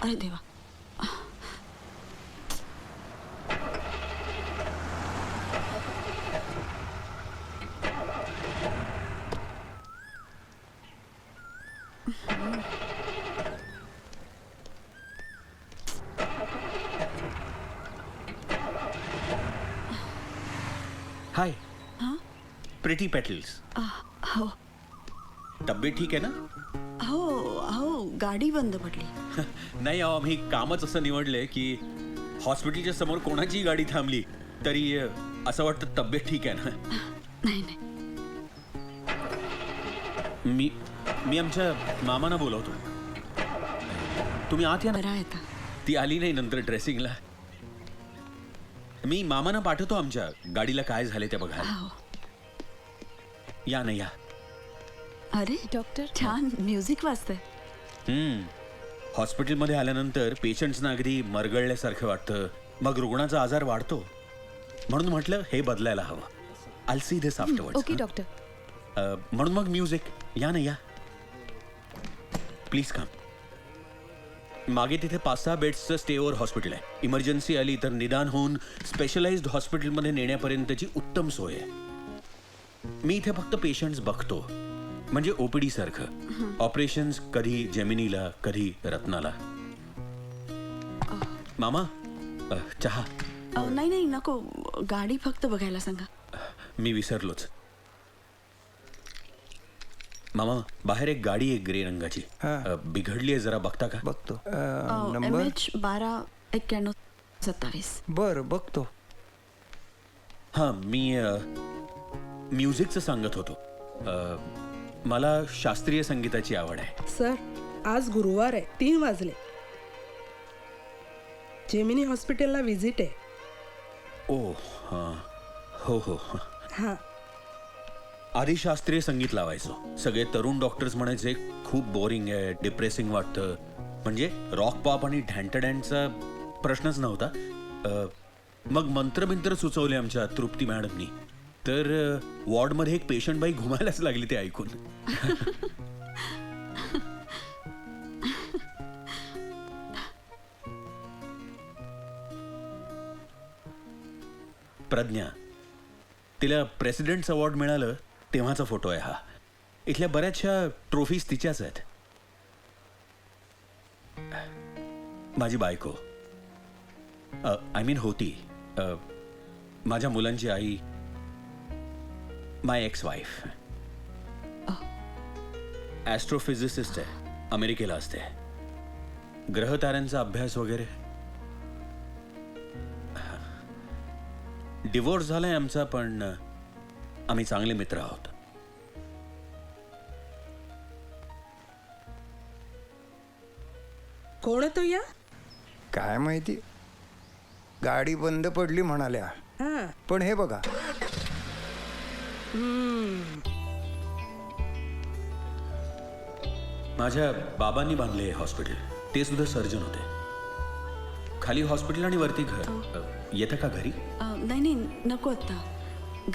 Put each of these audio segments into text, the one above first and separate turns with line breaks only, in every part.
अरे देवा.
हाय.
हां.
Pretty petals.
हो
तब्येत ठीक आहे ना?
हो हो, गाडी बंद पडली.
नाही अहो, आम्ही कामच असं निवडलंय की हॉस्पिटलच्या समोर कोणाची गाडी थांबली तरी असं वाटतं तब्येत ठीक आहे ना.
नाही नाही,
मी आमच्या मामांना बोलवतो. तुम्ही आत या ना.
बरं आहे आता.
ती आली नाही नंतर ड्रेसिंगला. मी मामांना पाठवतो आमच्या गाडीला काय झाले ते बघा.
हो.
या ना या.
अरे डॉक्टर, छान म्युझिक वाजतंय.
हॉस्पिटलमध्ये आल्यानंतर पेशंट्सना अगदी मरगळल्यासारखं वाटतं. मग रुग्णाचा आजार वाढतो म्हणून म्हटलं हे बदलायला हवं. I see this afterwards.
Okay doctor.
म्हणून मग म्युझिक. या ना या, प्लीज कम. मागे तिथे 5-6 बेड्सचं स्टे ओव्हर हॉस्पिटल आहे. इमर्जन्सी आली तर निदान होऊन स्पेशलाइज्ड हॉस्पिटलमध्ये नेण्यापर्यंतची उत्तम सोय आहे. मी इथे फक्त पेशंट्स बघतो, म्हणजे ओपीडी सारखं. ऑपरेशन्स कधी जेमिनीला कधी रत्नाला. मामा चहा.
नाही नाही नको, गाडी फक्त बघायला सांगा.
मी विसरलोच. मामा बाहेर एक गाडी आहे ग्रे रंगाची. बिघडली आहे, जरा बघता का?
बघतो.
Number MH129127.
बरं बघतो.
हां, मी म्युझिकचं सांगत होतो. मला शास्त्रीय संगीताची आवड आहे.
सर, आज गुरुवार आहे, 3 वाजले. जेमिनी हॉस्पिटलला व्हिजिट आहे.
ओ हां, हो हो.
हां.
आधी शास्त्रीय संगीत लावायचो. सगळे तरुण डॉक्टर्स म्हणायचे खूप बोरिंग आहे, डिप्रेसिंग वाटतं. म्हणजे रॉक पॉप आणि ढँटडँटचा प्रश्नच नव्हता. मग मंत्रबिंत्र सुचवले आमच्या तृप्ती मॅडमनी. तर वॉर्डमध्ये एक पेशंट बाई घुमायलाच लागली ते ऐकून. प्रज्ञा, तिला प्रेसिडेंट्स अवॉर्ड मिळालं तेव्हाचा फोटो आहे हा. इथल्या बऱ्याचशा ट्रॉफीज तिच्याच आहेत. माझी बायको, आय मीन होती, माझ्या मुलांची आई, माय एक्स वाईफ. ॲस्ट्रोफिजिसिस्ट आहे, अमेरिकेला असते. ग्रहताऱ्यांचा अभ्यास वगैरे. डिवोर्स झालाय आमचा, पण आम्ही चांगले मित्र आहोत.
कोण आहे तो या?
काय माहिती, गाडी बंद पडली म्हणाल्या.
हां.
पण हे बघा,
माझ्या बाबांनी बांधले हॉस्पिटल. ते सुद्धा सर्जन होते. खाली हॉस्पिटल आणि वरती घर. येतं का घरी?
नाही नाही नको, आता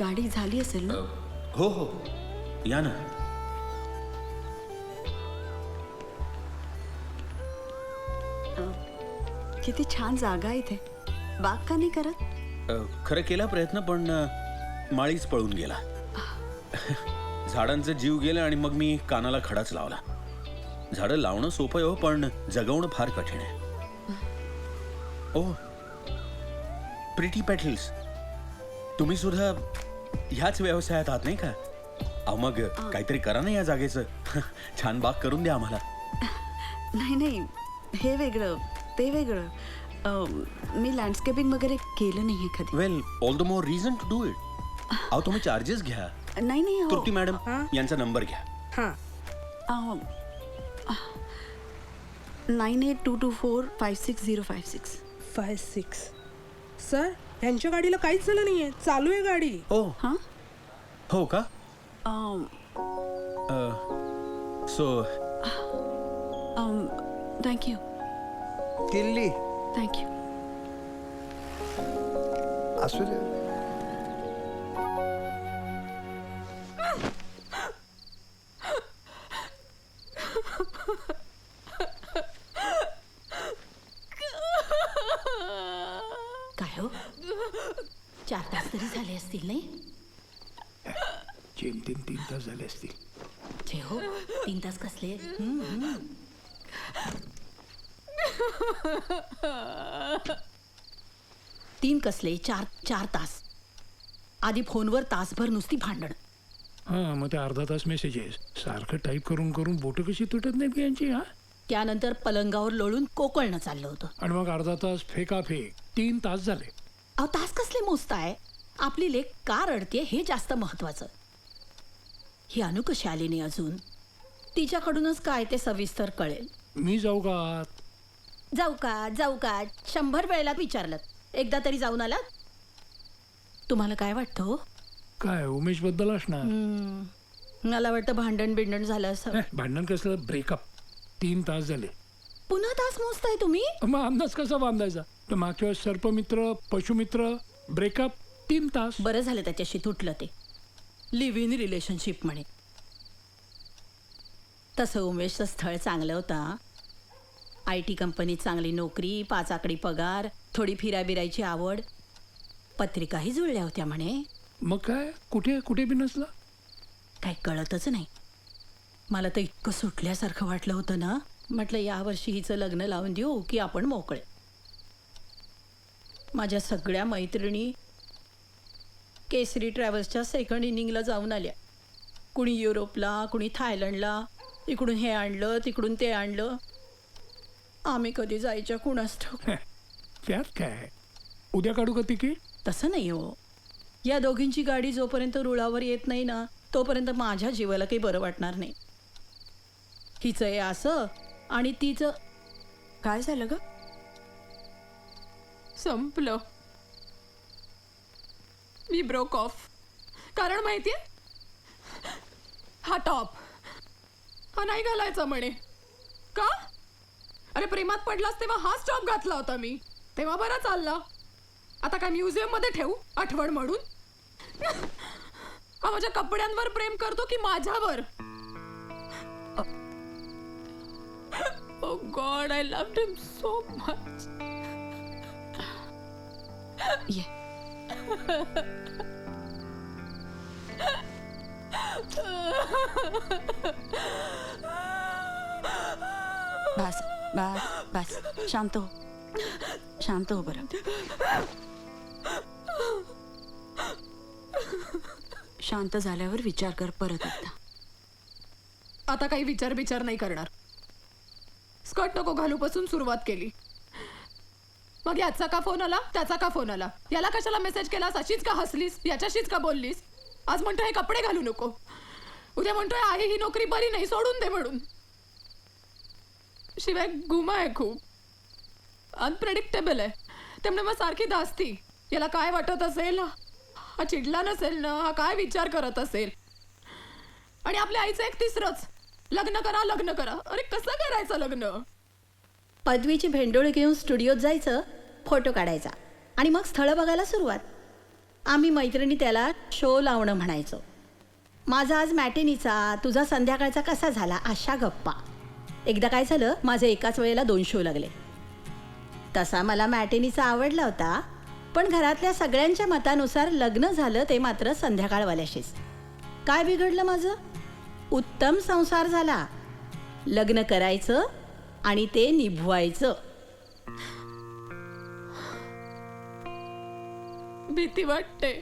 गाडी झाली असेल ना.
हो हो, या ना.
किती छान जागा आहे इथे. बाग का नाही करत?
खरं केला प्रयत्न, पण माळीच पळून गेला. झाडांचा जीव गेला आणि मग मी कानाला खडाच लावला. झाडं लावणं सोपं आहे हो, पण जगवणं फार कठीण आहे. ओ प्रिटी पेटल्स, तुम्ही सुद्धा ह्याच व्यवसायात आहात नाही का? अहो मग काहीतरी करा ना या जागेचं. छान बाग करून द्या आम्हाला.
नाही नाही, हे वेगळं ते वेगळं. मी लँडस्केपिंग वगैरे केलं नाही आहे कधी.
Well, all the more reason to do it. अहो तुम्ही चार्जेस घ्या.
नाही नाही हो.
तृप्ती मॅडम यांचा नंबर घ्या.
हां.
9822456056.
56. सर, यांच्या गाडीला काहीच झालं नाहीये, चालू आहे गाडी.
ओ
हां.
हो का? सो
थँक्यू
किल्ली
थँक्यू.
असू दे.
4 तास तरी झाले असतील नाही?
जेमतेम 3 तास झाले असतील.
छे हो, 3 तास कसले? 3 कसले? 4 तास. आधी फोनवर तासभर नुसती भांडण.
हां, मग ते अर्धा तास मेसेजेस सारखं टाईप करून करून बोटं कशी तुटत नाहीत की यांची. हा,
त्यानंतर पलंगावर लोळून कोकळणं चाललं होतं.
आणि मग अर्धा तास फेकाफेक 3 तास झाले.
अहो, तास कसले मोजताय? आपली लेक का रडते हे जास्त महत्वाचं. ही अनु कशी आली नाही अजून? तिच्याकडूनच काय ते सविस्तर कळेल.
मी जाऊ का आत?
जाऊ का 100 वेळेला विचारलं, एकदा तरी जाऊन आलात? तुम्हाला काय वाटतं हो?
काय उमेश बद्दल असणार.
मला वाटतं भांडण बिंडण झालं असं.
भांडण कसलं, ब्रेकअप. 3 तास झाले.
पुन्हा तास मोजताय तुम्ही?
मग अंदाज कसा बांधायचा? तर मागच्या वेळेस सर्पमित्र, पशुमित्र, ब्रेकअप 3 तास.
बरं झालं त्याच्याशी तुटलं ते. लिव्ह इन रिलेशनशिप म्हणे. तसं उमेशचं स्थळ चांगलं होतं. IT कंपनीत चांगली नोकरी, 5 आकडी पगार, थोडी फिराबिरायची आवड, पत्रिकाही जुळल्या होत्या म्हणे.
मग काय, कुठे बी नसला.
काही कळतच नाही. मला तर इतकं सुटल्यासारखं वाटलं होतं ना. म्हटलं यावर्षी हिचं लग्न लावून देऊ की आपण मोकळे. माझ्या सगळ्या मैत्रिणी केसरी ट्रॅव्हल्सच्या सेकंड इनिंगला जाऊन आल्या. कुणी युरोपला, कुणी थायलंडला, इकडून हे आणलं तिकडून ते आणलं. आम्ही कधी जायच्या कुणास ठाऊक.
त्यात काय, उद्या काढू का तिकीट?
तसं नाही हो. या दोघींची गाडी जोपर्यंत रुळावर येत नाही ना तोपर्यंत माझ्या जीवाला काही बरं वाटणार नाही. हिचं हे असं आणि तिचं.
काय झालं ग?
संपलं. मी ब्रोक ऑफ. कारण माहितीये, हा टॉप हा नाही घालायचा म्हणे. का? अरे प्रेमात पडलास तेव्हा हाच टॉप घातला होता मी. तेव्हा बरा चालला. आता काय म्युझियम मध्ये ठेवू आठवण म्हणून? हा माझ्या कपड्यांवर प्रेम करतो की माझ्यावर? Oh God, I loved him so much.
ये. बस बस बस, शांत हो बरं. शांत झाल्यावर विचार कर परत एकदा.
आता काही विचार नाही करणार. स्कर्ट नको घालूपासून सुरुवात केली. मग याचा का फोन आला, त्याचा का फोन आला, याला कशाला मेसेज केलास, अशीच का हसलीस, याच्याशीच का बोललीस. आज म्हणतोय हे कपडे घालू नको, उद्या म्हणतोय आहे ही नोकरी बरी नाही सोडून दे म्हणून. शिवाय गुमा आहे खूप. अनप्रेडिक्टेबल आहे. त्यामुळे मग सारखी धास्ती. याला काय वाटत असेल, हा चिडला नसेल ना, हा काय विचार करत असेल. आणि आपल्या आईचं एक तिसरंच, लग्न करा. अरे कसं करायचं लग्न?
पदवीची भेंडोळी घेऊन स्टुडिओत जायचं, फोटो काढायचा आणि मग स्थळं बघायला सुरुवात. आम्ही मैत्रिणी त्याला शो लावणं म्हणायचो. माझा आज मॅटिनीचा, तुझा संध्याकाळचा कसा झाला, अशा गप्पा. एकदा काय झालं, माझे एकाच वेळेला 2 शो लागले. तसा मला मॅटिनीचा आवडला होता, पण घरातल्या सगळ्यांच्या मतानुसार लग्न झालं ते मात्र संध्याकाळवाल्याशीच. काय बिघडलं माझं? उत्तम संसार झाला. लग्न करायचं आणि ते निभवायचं.
भीती वाटते.